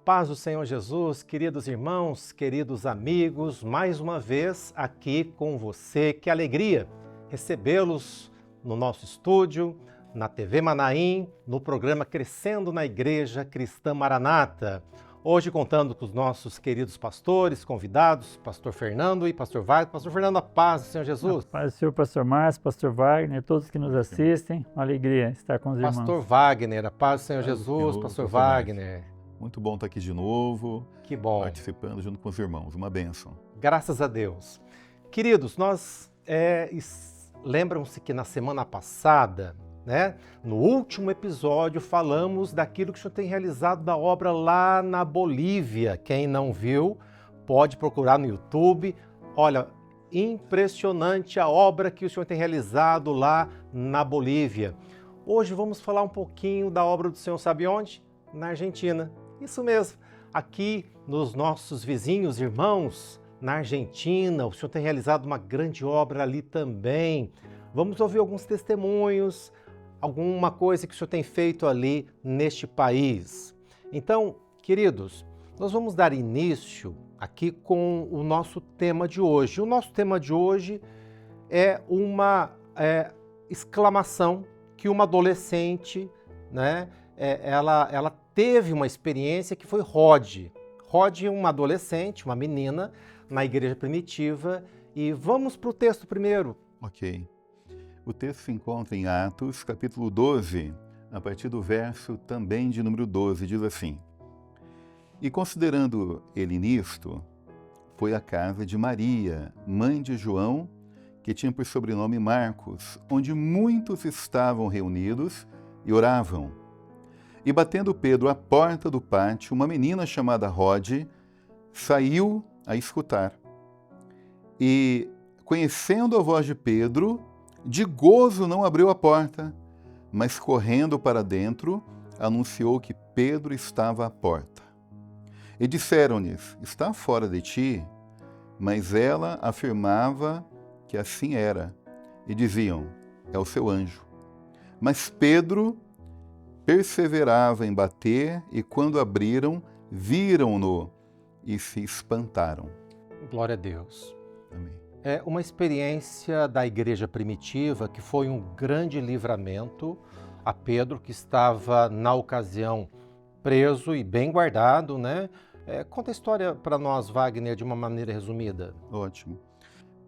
paz do Senhor Jesus, queridos irmãos, queridos amigos, mais uma vez aqui com você. Que alegria recebê-los no nosso estúdio, na TV Manaim, no programa Crescendo na Igreja Cristã Maranata. Hoje contando com os nossos queridos pastores, convidados, pastor Fernando e pastor Wagner. Pastor Fernando, a paz do Senhor Jesus. A paz do Senhor, pastor Márcio, pastor Wagner, todos que nos assistem. Uma alegria estar com os irmãos. Pastor Wagner, a paz do Senhor Jesus, pastor Wagner. Muito bom estar aqui de novo. Que bom. Participando junto com os irmãos. Uma bênção. Graças a Deus. Queridos, nós lembram-se que na semana passada, no último episódio, falamos daquilo que o Senhor tem realizado da obra lá na Bolívia. Quem não viu, pode procurar no YouTube. Olha, impressionante a obra que o Senhor tem realizado lá na Bolívia. Hoje vamos falar um pouquinho da obra do Senhor, sabe onde? Na Argentina. Isso mesmo, aqui nos nossos vizinhos, irmãos, na Argentina, o Senhor tem realizado uma grande obra ali também. Vamos ouvir alguns testemunhos, alguma coisa que o Senhor tem feito ali neste país. Então, queridos, nós vamos dar início aqui com o nosso tema de hoje. O nosso tema de hoje é uma exclamação que uma adolescente, ela teve uma experiência que foi Rod. Rod é uma adolescente, uma menina, na igreja primitiva. E vamos para o texto primeiro. Ok. O texto se encontra em Atos, capítulo 12, a partir do verso também de número 12, diz assim: E considerando ele nisto, foi à casa de Maria, mãe de João, que tinha por sobrenome Marcos, onde muitos estavam reunidos e oravam. E batendo Pedro à porta do pátio, uma menina chamada Rode saiu a escutar. E, conhecendo a voz de Pedro, de gozo não abriu a porta, mas correndo para dentro, anunciou que Pedro estava à porta. E disseram-lhes: Está fora de ti? Mas ela afirmava que assim era. E diziam: É o seu anjo. Mas Pedro perseverava em bater, e quando abriram, viram-no e se espantaram. Glória a Deus. Amém. É uma experiência da igreja primitiva que foi um grande livramento a Pedro, que estava, na ocasião, preso e bem guardado, Conta a história para nós, Wagner, de uma maneira resumida. Ótimo.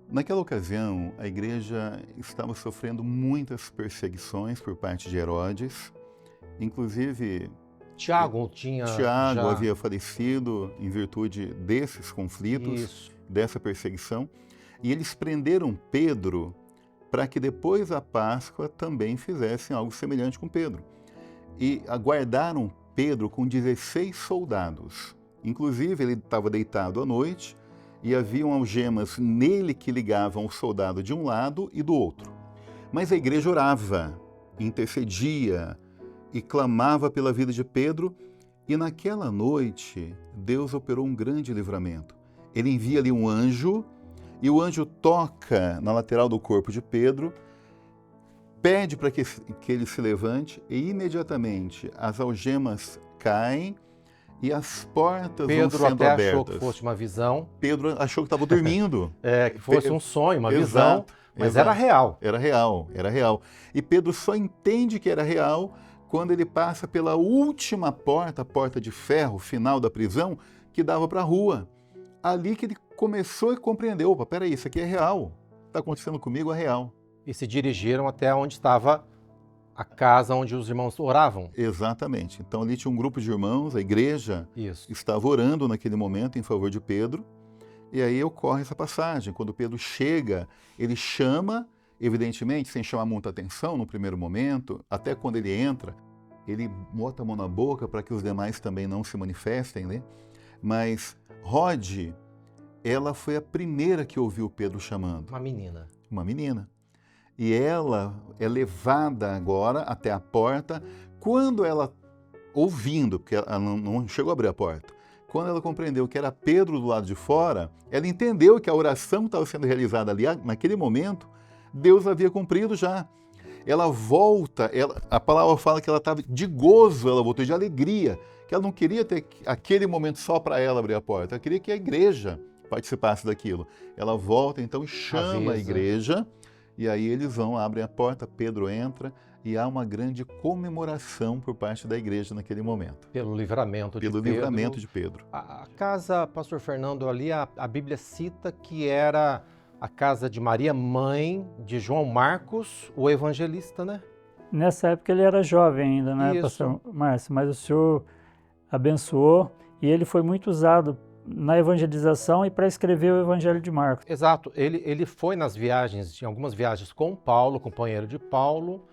Naquela ocasião, a igreja estava sofrendo muitas perseguições por parte de Herodes. Inclusive, Tiago havia falecido em virtude desses conflitos, dessa perseguição. E eles prenderam Pedro para que depois da Páscoa também fizessem algo semelhante com Pedro. E aguardaram Pedro com 16 soldados. Inclusive, ele estava deitado à noite e haviam algemas nele que ligavam o soldado de um lado e do outro. Mas a igreja orava, intercedia e clamava pela vida de Pedro, e naquela noite Deus operou um grande livramento. Ele envia ali um anjo, e o anjo toca na lateral do corpo de Pedro, pede para que ele se levante, e imediatamente as algemas caem e as portas vão sendo abertas. Pedro até achou que fosse uma visão. Pedro achou que estava dormindo. Que fosse um sonho, uma visão, Exato, mas exato. era real. Era real. E Pedro só entende que era real quando ele passa pela última porta, a porta de ferro final da prisão, que dava para a rua. Ali que ele começou a compreender: opa, peraí, isso aqui é real. Está acontecendo comigo, é real. E se dirigiram até onde estava a casa onde os irmãos oravam. Exatamente. Então ali tinha um grupo de irmãos, a igreja estava orando naquele momento em favor de Pedro. E aí ocorre essa passagem. Quando Pedro chega, ele chama, evidentemente, sem chamar muita atenção no primeiro momento, até quando ele entra, ele bota a mão na boca para que os demais também não se manifestem, Mas Rode, ela foi a primeira que ouviu Pedro chamando. Uma menina. Uma menina. E ela é levada agora até a porta. Quando ela, ouvindo, porque ela não chegou a abrir a porta, quando ela compreendeu que era Pedro do lado de fora, ela entendeu que a oração que estava sendo realizada ali, naquele momento, Deus havia cumprido já. Ela volta, a palavra fala que ela estava de gozo, ela voltou de alegria, que ela não queria ter aquele momento só para ela abrir a porta, ela queria que a igreja participasse daquilo. Ela volta então e chama a igreja, e aí eles vão, abrem a porta, Pedro entra, e há uma grande comemoração por parte da igreja naquele momento. Pelo livramento de Pedro. Pelo livramento de Pedro. A casa, pastor Fernando, ali a Bíblia cita que era a casa de Maria, mãe de João Marcos, o evangelista, né? Nessa época ele era jovem ainda, né, Isso. pastor Márcio? Mas o senhor abençoou e ele foi muito usado na evangelização e para escrever o Evangelho de Marcos. Exato. Ele foi nas viagens, em algumas viagens com Paulo, companheiro de Paulo,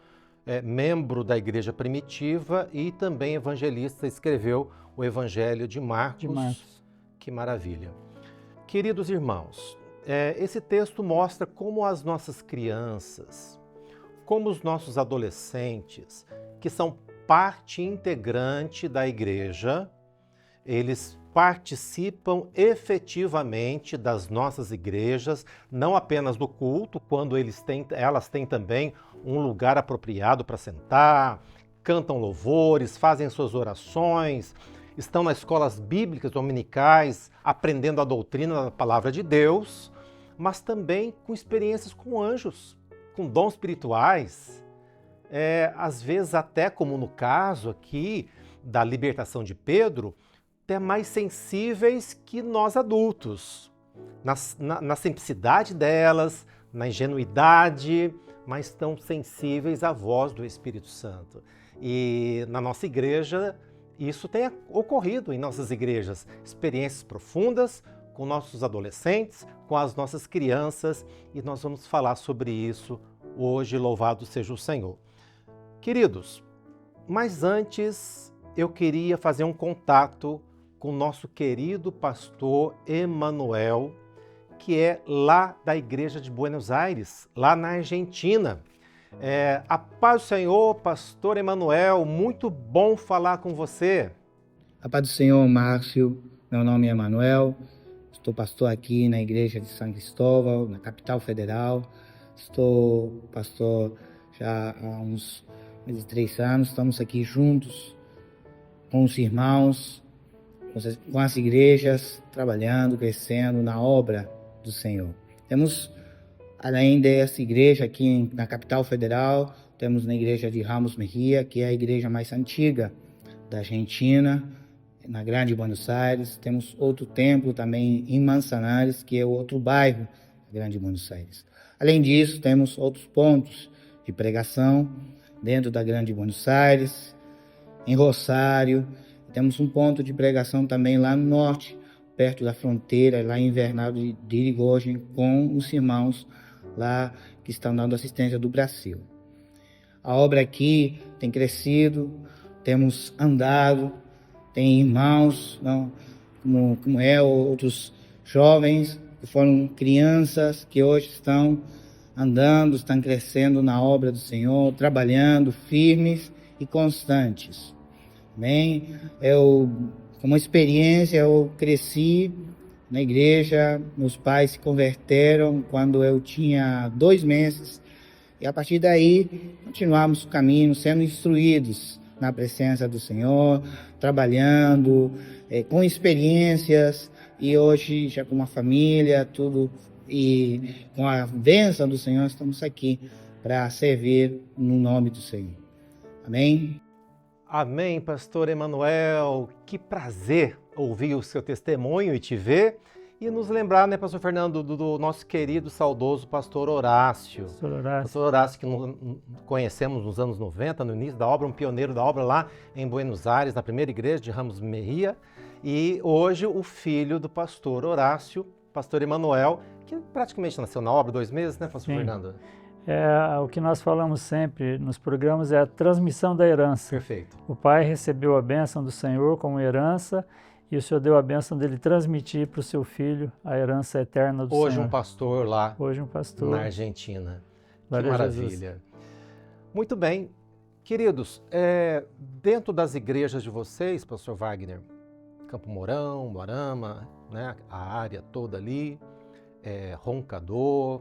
membro da igreja primitiva e também evangelista, escreveu o Evangelho de Marcos. Que maravilha. Queridos irmãos, esse texto mostra como as nossas crianças, como os nossos adolescentes, que são parte integrante da igreja, eles participam efetivamente das nossas igrejas, não apenas do culto, quando elas têm também um lugar apropriado para sentar, cantam louvores, fazem suas orações, estão nas escolas bíblicas dominicais, aprendendo a doutrina da palavra de Deus, mas também com experiências com anjos, com dons espirituais, às vezes até como no caso aqui da libertação de Pedro, até mais sensíveis que nós adultos, na simplicidade delas, na ingenuidade, mas tão sensíveis à voz do Espírito Santo. E na nossa igreja, isso tem ocorrido em nossas igrejas, experiências profundas com nossos adolescentes, com as nossas crianças, e nós vamos falar sobre isso hoje, louvado seja o Senhor. Queridos, mas antes eu queria fazer um contato com o nosso querido pastor Emanuel, que é lá da Igreja de Buenos Aires, lá na Argentina. A paz do Senhor, pastor Emanuel, muito bom falar com você. A paz do Senhor, Márcio, meu nome é Emanuel, estou pastor aqui na Igreja de São Cristóvão, na capital federal. Estou pastor já há uns 3 anos, estamos aqui juntos com os irmãos, com as igrejas, trabalhando, crescendo na obra do Senhor. Temos, além dessa igreja aqui na capital federal, temos na igreja de Ramos Mejia, que é a igreja mais antiga da Argentina, na Grande Buenos Aires. Temos outro templo também em Manzanares, que é outro bairro da Grande Buenos Aires. Além disso, temos outros pontos de pregação dentro da Grande Buenos Aires, em Rosário. Temos um ponto de pregação também lá no norte, perto da fronteira, lá em Invernal de Irigoyen, com os irmãos lá que estão dando assistência do Brasil. A obra aqui tem crescido, temos andado, tem irmãos, como outros jovens, que foram crianças, que hoje estão andando, estão crescendo na obra do Senhor, trabalhando firmes e constantes. Amém? Como experiência, eu cresci na igreja, meus pais se converteram quando eu tinha 2 meses, e a partir daí continuamos o caminho, sendo instruídos na presença do Senhor, trabalhando, com experiências, e hoje já com uma família, tudo, e com a bênção do Senhor, estamos aqui para servir no nome do Senhor. Amém? Amém, pastor Emanuel. Que prazer ouvir o seu testemunho e te ver. E nos lembrar, né, pastor Fernando, do nosso querido, saudoso pastor Horácio. Pastor Horácio, que conhecemos nos anos 90, no início da obra, um pioneiro da obra lá em Buenos Aires, na primeira igreja de Ramos Mejia. E hoje o filho do pastor Horácio, pastor Emanuel, que praticamente nasceu na obra 2 meses, né, pastor Fernando? O que nós falamos sempre nos programas é a transmissão da herança. Perfeito. O pai recebeu a bênção do Senhor como herança e o Senhor deu a bênção dele transmitir para o seu filho a herança eterna do Senhor. Hoje um pastor lá na Argentina. Glória que maravilha. Muito bem. Queridos, dentro das igrejas de vocês, pastor Wagner, Campo Mourão, Moarama, né, a área toda ali, Roncador,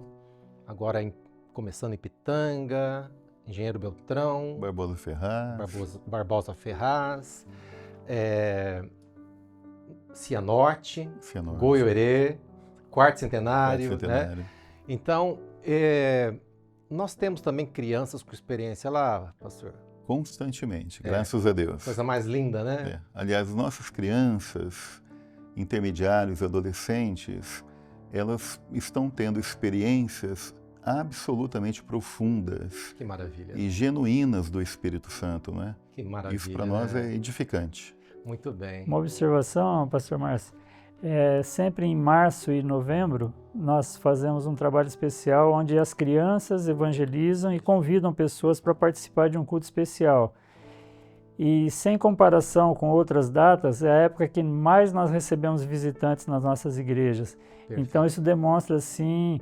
agora começando em Pitanga, Engenheiro Beltrão, Barbosa Ferraz. Barbosa Ferraz. Cianorte, Goiorê, Quarto Centenário, né? Então, nós temos também crianças com experiência lá, pastor? Constantemente, graças a Deus. Coisa mais linda, né? Aliás, nossas crianças, intermediários, adolescentes, elas estão tendo experiências absolutamente profundas. Que maravilha. E genuínas do Espírito Santo, né? Que maravilha. Isso para nós é edificante. Muito bem. Uma observação, pastor Márcio. Sempre em março e novembro, nós fazemos um trabalho especial onde as crianças evangelizam e convidam pessoas para participar de um culto especial. E sem comparação com outras datas, é a época que mais nós recebemos visitantes nas nossas igrejas. Perfeito. Então isso demonstra, assim,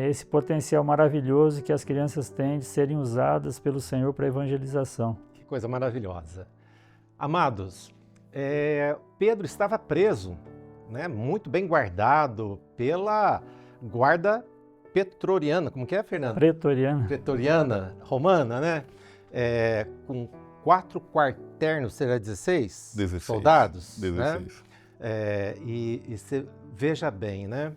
esse potencial maravilhoso que as crianças têm de serem usadas pelo Senhor para evangelização. Que coisa maravilhosa. Amados, Pedro estava preso, né, muito bem guardado pela guarda pretoriana. Como que é, Fernando? Pretoriana, romana, né? Com 4 quaternos, será 16 soldados? 16. Né? E você veja bem, né?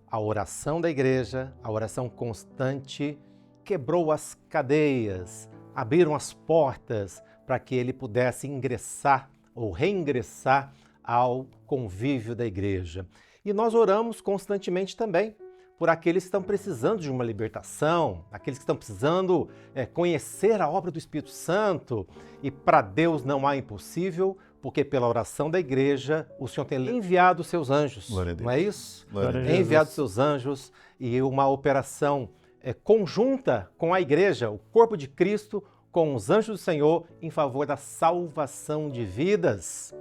A oração da igreja, a oração constante, quebrou as cadeias, abriram as portas para que ele pudesse ingressar ou reingressar ao convívio da igreja. E nós oramos constantemente também por aqueles que estão precisando de uma libertação, aqueles que estão precisando conhecer a obra do Espírito Santo. E para Deus não há impossível, porque pela oração da igreja o Senhor tem enviado os seus anjos, não é isso? Tem enviado os seus anjos e uma operação conjunta com a igreja, o corpo de Cristo, com os anjos do Senhor em favor da salvação de vidas.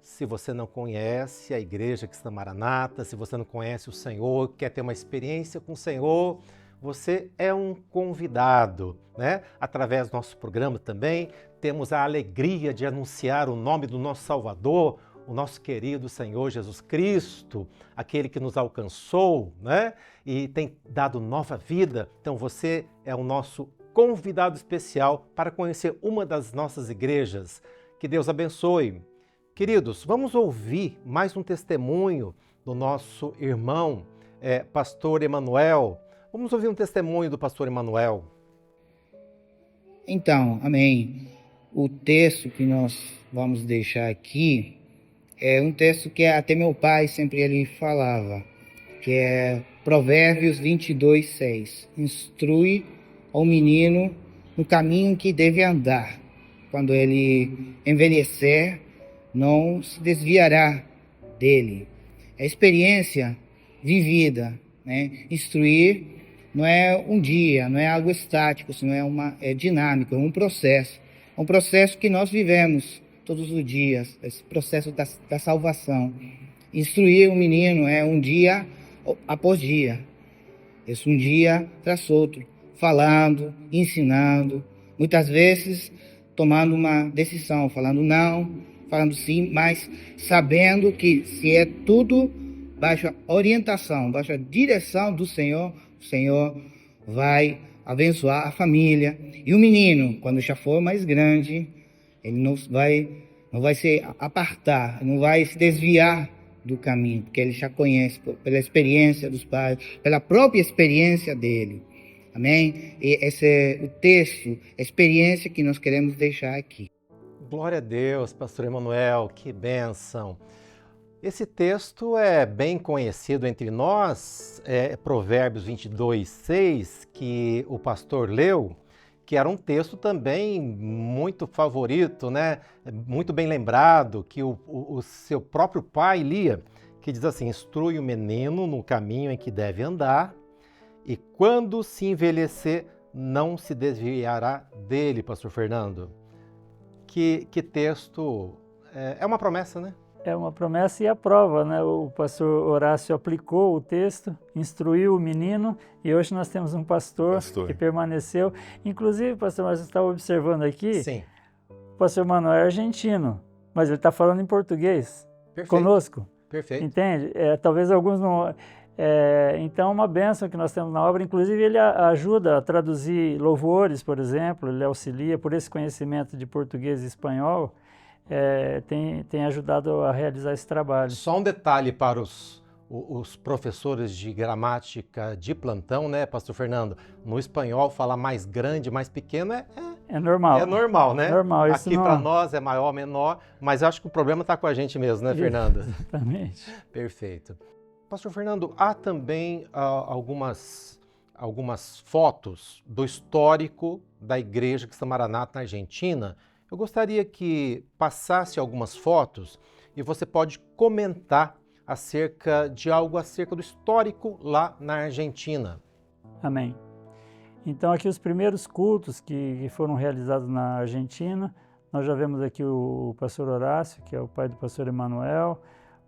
Se você não conhece a Igreja Cristã Maranata, se você não conhece o Senhor, quer ter uma experiência com o Senhor, você é um convidado, né? Através do nosso programa também, temos a alegria de anunciar o nome do nosso Salvador, o nosso querido Senhor Jesus Cristo, aquele que nos alcançou, né? E tem dado nova vida. Então você é o nosso convidado especial para conhecer uma das nossas igrejas. Que Deus abençoe. Queridos, vamos ouvir mais um testemunho do nosso irmão, pastor Emanuel. Vamos ouvir um testemunho do pastor Emanuel. Então, amém. O texto que nós vamos deixar aqui é um texto que até meu pai sempre ele falava, que é Provérbios 22:6. Instrui ao menino no caminho que deve andar. Quando ele envelhecer, não se desviará dele. É experiência vivida, né? Instruir não é um dia, não é algo estático, senão é dinâmico, é um processo. É um processo que nós vivemos todos os dias, esse processo da salvação. Instruir o menino é um dia após dia. Esse um dia tras outro, falando, ensinando, muitas vezes tomando uma decisão, falando não, falando sim, mas sabendo que se é tudo baixo a orientação, baixo a direção do Senhor, o Senhor vai abençoar a família. E o menino, quando já for mais grande, ele não vai se apartar, não vai se desviar do caminho, porque ele já conhece pela experiência dos pais, pela própria experiência dele. Amém? E esse é o texto, a experiência que nós queremos deixar aqui. Glória a Deus, pastor Emanuel, que bênção. Esse texto é bem conhecido entre nós, Provérbios 22:6, que o pastor leu, que era um texto também muito favorito, né? Muito bem lembrado, que o seu próprio pai lia, que diz assim: instrui o menino no caminho em que deve andar, e quando se envelhecer, não se desviará dele, pastor Fernando. Que texto, é uma promessa, né? É uma promessa e a prova, né? O pastor Horácio aplicou o texto, instruiu o menino e hoje nós temos um pastor. Que permaneceu. Inclusive, pastor, nós estávamos observando aqui, sim, o pastor Manuel é argentino, mas ele está falando em português. Perfeito. Conosco. Perfeito. Entende? Talvez alguns não... então, uma bênção que nós temos na obra, inclusive ele ajuda a traduzir louvores, por exemplo, ele auxilia por esse conhecimento de português e espanhol. tem ajudado a realizar esse trabalho. Só um detalhe para os professores de gramática de plantão, né, Pastor Fernando? No espanhol, falar mais grande, mais pequeno é normal. É normal, né? Normal, isso aqui não... para nós é maior, menor, mas acho que o problema está com a gente mesmo, né, Fernando? Exatamente. Perfeito. Pastor Fernando, há também algumas fotos do histórico da Igreja Cristã Maranata na Argentina. Eu gostaria que passasse algumas fotos e você pode comentar acerca do histórico lá na Argentina. Amém. Então aqui os primeiros cultos que foram realizados na Argentina, nós já vemos aqui o pastor Horácio, que é o pai do pastor Emanuel,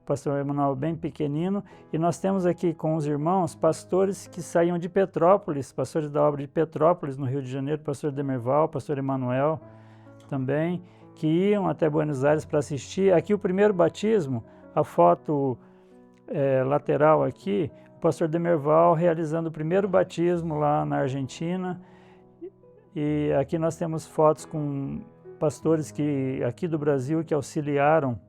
o pastor Emanuel bem pequenino, e nós temos aqui com os irmãos pastores que saíam de Petrópolis, pastores da obra de Petrópolis, no Rio de Janeiro, pastor Demerval, pastor Emanuel também, que iam até Buenos Aires para assistir. Aqui o primeiro batismo, a foto lateral aqui, o pastor Demerval realizando o primeiro batismo lá na Argentina. E aqui nós temos fotos com pastores aqui do Brasil que auxiliaram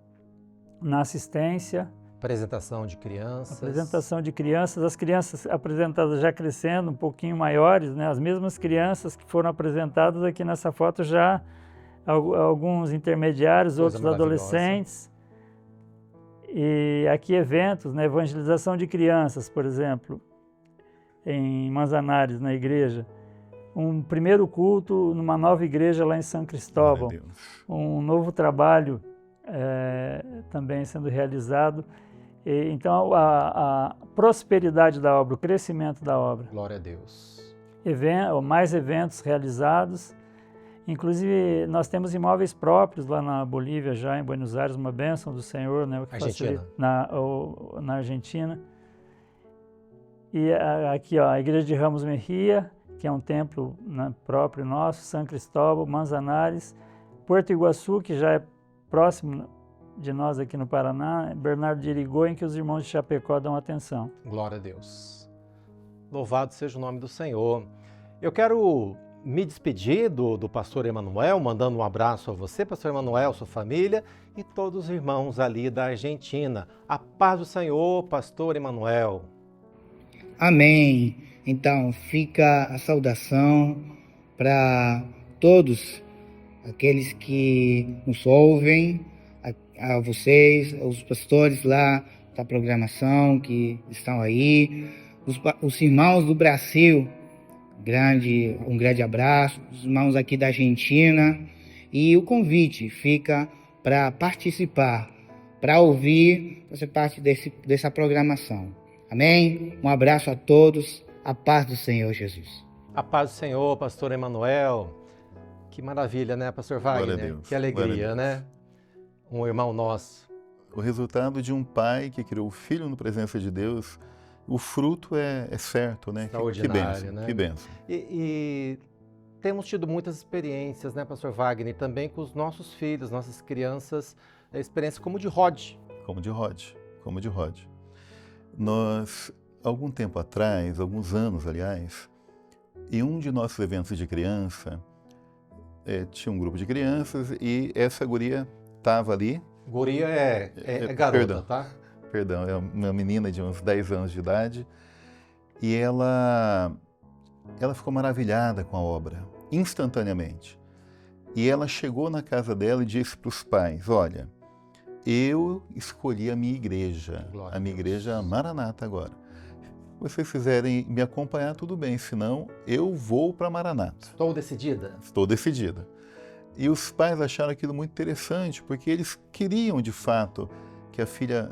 na assistência. Apresentação de crianças. As crianças apresentadas já crescendo, um pouquinho maiores, né? As mesmas crianças que foram apresentadas aqui nessa foto já, alguns intermediários, outros adolescentes. E aqui eventos, né? Evangelização de crianças, por exemplo, em Manzanares, na igreja. Um primeiro culto numa nova igreja lá em São Cristóvão. Um novo trabalho também sendo realizado. Então, a prosperidade da obra, o crescimento da obra. Glória a Deus. Mais eventos realizados. Inclusive, nós temos imóveis próprios lá na Bolívia, já em Buenos Aires, uma bênção do Senhor, né? Argentina. Na Argentina. E aqui, ó, a Igreja de Ramos Mejia, que é um templo, né, próprio nosso, São Cristóvão, Manzanares, Porto Iguaçu, que já é próximo de nós aqui no Paraná, Bernardo de Irigoyen, que os irmãos de Chapecó dão atenção. Glória a Deus. Louvado seja o nome do Senhor. Eu quero me despedir do pastor Emanuel, mandando um abraço a você, pastor Emanuel, sua família e todos os irmãos ali da Argentina. A paz do Senhor, pastor Emanuel. Amém. Então, fica a saudação para todos aqueles que nos ouvem, a vocês, os pastores lá da programação que estão aí, os irmãos do Brasil, um grande abraço, os irmãos aqui da Argentina, e o convite fica para participar, para ouvir, fazer parte dessa programação. Amém? Um abraço a todos, a paz do Senhor Jesus. A paz do Senhor, pastor Emanuel. Que maravilha, né, pastor Wagner? Glória a Deus. Que alegria, né? Um irmão nosso. O resultado de um pai que criou o filho na presença de Deus, o fruto é certo, né? Que bênção, né? Que bênção. E temos tido muitas experiências, né, pastor Wagner, também com os nossos filhos, nossas crianças, experiência como de Rod. Como de Rod. Nós, algum tempo atrás, alguns anos, aliás, em um de nossos eventos de criança, tinha um grupo de crianças e essa guria estava ali. Guria é garota, tá? Perdão, é uma menina de uns 10 anos de idade. E ela ficou maravilhada com a obra, instantaneamente. E ela chegou na casa dela e disse para os pais, olha, eu escolhi a minha igreja Maranata agora. Se vocês quiserem me acompanhar, tudo bem, senão eu vou para Maranata. Estou decidida? Estou decidida. E os pais acharam aquilo muito interessante, porque eles queriam, de fato, que a filha...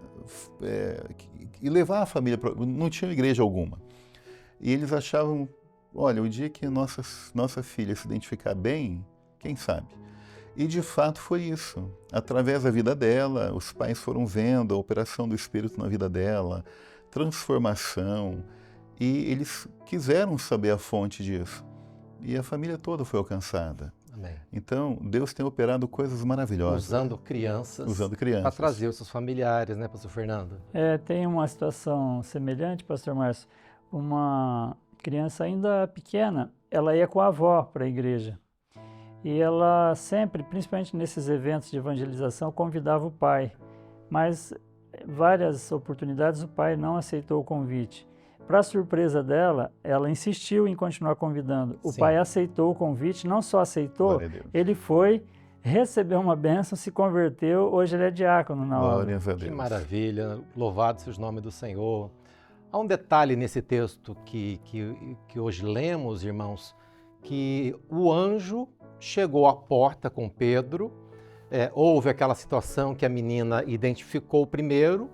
e levar a família... Não tinha igreja alguma. E eles achavam, olha, o dia que nossa filha se identificar bem, quem sabe? E, de fato, foi isso. Através da vida dela, os pais foram vendo a operação do Espírito na vida dela, transformação, e eles quiseram saber a fonte disso. E a família toda foi alcançada. Amém. Então, Deus tem operado coisas maravilhosas. Usando crianças. Para trazer os seus familiares, né, pastor Fernando? Tem uma situação semelhante, pastor Márcio. Uma criança ainda pequena, ela ia com a avó para a igreja. E ela sempre, principalmente nesses eventos de evangelização, convidava o pai. Mas várias oportunidades o pai não aceitou o convite. Para surpresa dela, ela insistiu em continuar convidando. O Sim. pai aceitou o convite, não só aceitou, Glória a Deus. ele foi, recebeu uma bênção, se converteu, hoje ele é diácono na obra. Glórias a Deus. Que maravilha, louvado seja o nome do Senhor. Há um detalhe nesse texto que hoje lemos, irmãos, que o anjo chegou à porta com Pedro, houve aquela situação que a menina identificou primeiro,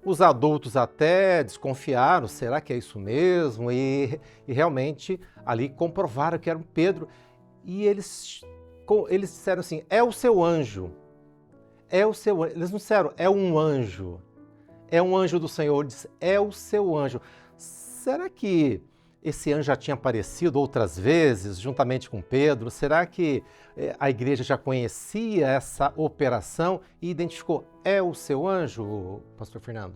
os adultos até desconfiaram, será que é isso mesmo? E realmente ali comprovaram que era um Pedro. E eles disseram assim, é o seu anjo. É o seu anjo. Eles não disseram, é um anjo. É um anjo do Senhor. Diz, é o seu anjo. Será que esse anjo já tinha aparecido outras vezes, juntamente com Pedro? Será que a igreja já conhecia essa operação e identificou, é o seu anjo, pastor Fernando?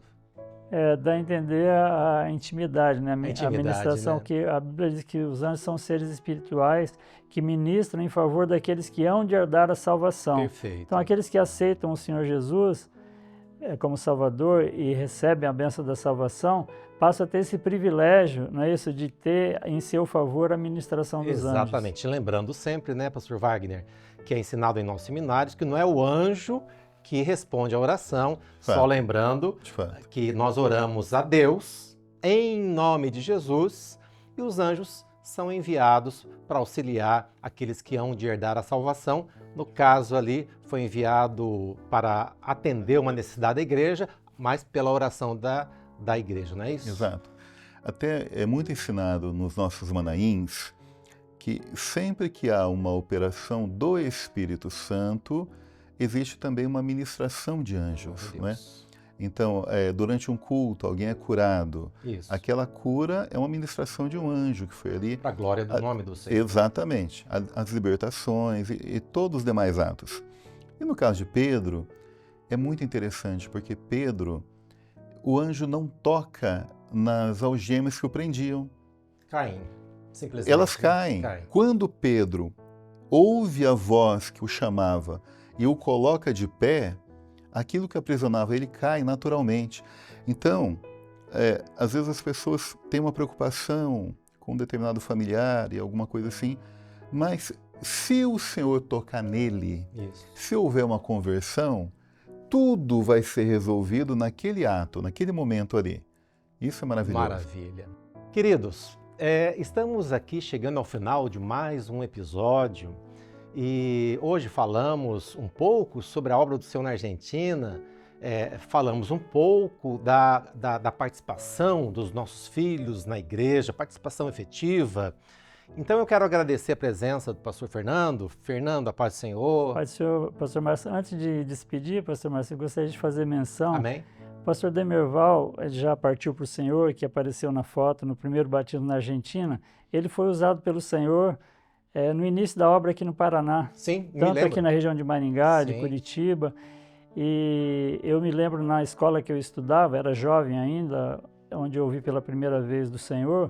Dá a entender a intimidade, né? A ministração, né? que a Bíblia diz que os anjos são seres espirituais que ministram em favor daqueles que hão de herdar a salvação. Perfeito. Então, aqueles que aceitam o Senhor Jesus como Salvador e recebem a bênção da salvação, passam a ter esse privilégio, não é isso, de ter em seu favor a ministração dos anjos. Exatamente. Lembrando sempre, né, pastor Wagner, que é ensinado em nossos seminários, que não é o anjo que responde à oração, só lembrando que nós oramos a Deus em nome de Jesus e os anjos são enviados para auxiliar aqueles que hão de herdar a salvação. No caso ali, foi enviado para atender uma necessidade da igreja, mas pela oração da igreja, não é isso? Exato. Até é muito ensinado nos nossos manaíns que sempre que há uma operação do Espírito Santo, existe também uma ministração de anjos, não é? Então, durante um culto, alguém é curado. Isso. Aquela cura é uma ministração de um anjo que foi ali. Para a glória do nome do Senhor. Exatamente. As libertações e todos os demais atos. E no caso de Pedro, é muito interessante, porque Pedro, o anjo não toca nas algemas que o prendiam. Caem, simplesmente. Elas caem. Quando Pedro ouve a voz que o chamava e o coloca de pé, aquilo que aprisionava ele cai naturalmente. Então, às vezes as pessoas têm uma preocupação com um determinado familiar e alguma coisa assim, mas se o Senhor tocar nele, se houver uma conversão, tudo vai ser resolvido naquele ato, naquele momento ali. Isso é maravilhoso. Maravilha. Queridos, estamos aqui chegando ao final de mais um episódio. E hoje falamos um pouco sobre a obra do Senhor na Argentina, falamos um pouco da participação dos nossos filhos na igreja, participação efetiva. Então eu quero agradecer a presença do pastor Fernando. Fernando, a paz do Senhor. Paz do Senhor, pastor Márcio. Antes de despedir, pastor Márcio, eu gostaria de fazer menção. Amém. O pastor Demerval já partiu para o Senhor, que apareceu na foto no primeiro batismo na Argentina. Ele foi usado pelo Senhor no início da obra aqui no Paraná. Sim, me tanto lembro. Aqui na região de Maringá, Sim. de Curitiba. E eu me lembro na escola que eu estudava, era jovem ainda, onde eu ouvi pela primeira vez do Senhor,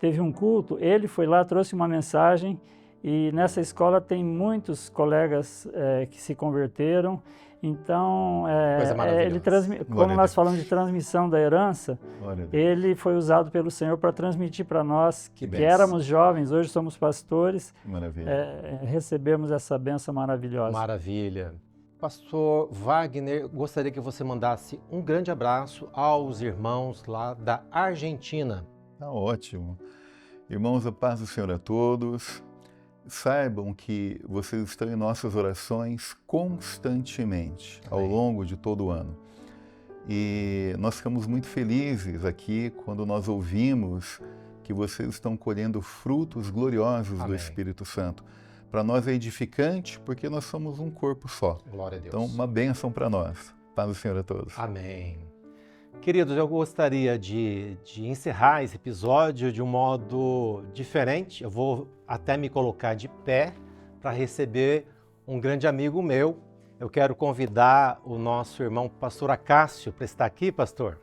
teve um culto, ele foi lá, trouxe uma mensagem, e nessa escola tem muitos colegas que se converteram. Então, como nós falamos de transmissão da herança, ele foi usado pelo Senhor para transmitir para nós, que éramos jovens, hoje somos pastores, recebemos essa bênção maravilhosa. Maravilha. Pastor Wagner, gostaria que você mandasse um grande abraço aos irmãos lá da Argentina. Tá ótimo. Irmãos, a paz do Senhor a todos. Saibam que vocês estão em nossas orações constantemente, ao longo de todo o ano. E nós ficamos muito felizes aqui quando nós ouvimos que vocês estão colhendo frutos gloriosos do Espírito Santo. Para nós é edificante porque nós somos um corpo só. Glória a Deus. Então, uma bênção para nós. Paz do Senhor a todos. Amém. Queridos, eu gostaria de encerrar esse episódio de um modo diferente. Eu vou até me colocar de pé para receber um grande amigo meu. Eu quero convidar o nosso irmão pastor Acácio para estar aqui, pastor.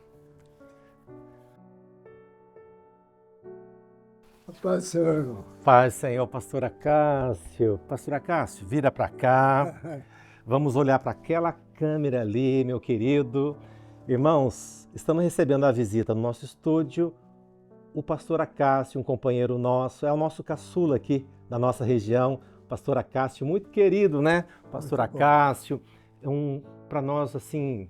Paz, Senhor, irmão. Paz, Senhor, pastor Acácio. Pastor Acácio, vira para cá. Vamos olhar para aquela câmera ali, meu querido. Irmãos, estamos recebendo a visita no nosso estúdio. O pastor Acácio, um companheiro nosso, é o nosso caçula aqui da nossa região. Pastor Acácio, muito querido, né? Pastor Acácio, para nós, assim,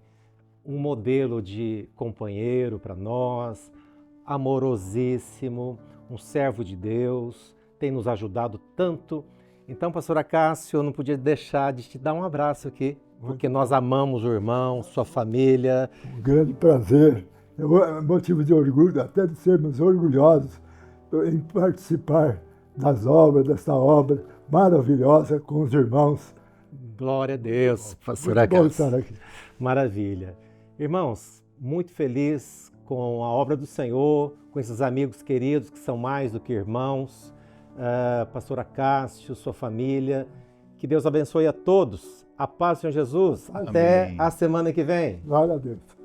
um modelo de companheiro para nós, amorosíssimo, um servo de Deus, tem nos ajudado tanto. Então, pastor Acácio, eu não podia deixar de te dar um abraço aqui, porque nós amamos o irmão, sua família. Um grande prazer, é motivo de orgulho, até de sermos orgulhosos em participar das obras, dessa obra maravilhosa com os irmãos. Glória a Deus, pastor Muito bom Acácio. estar aqui. Maravilha. Irmãos, muito feliz com a obra do Senhor, com esses amigos queridos que são mais do que irmãos. Pastor Acácio, sua família. Que Deus abençoe a todos. A paz do Senhor Jesus. Até Amém. a semana que vem. Glória a Deus.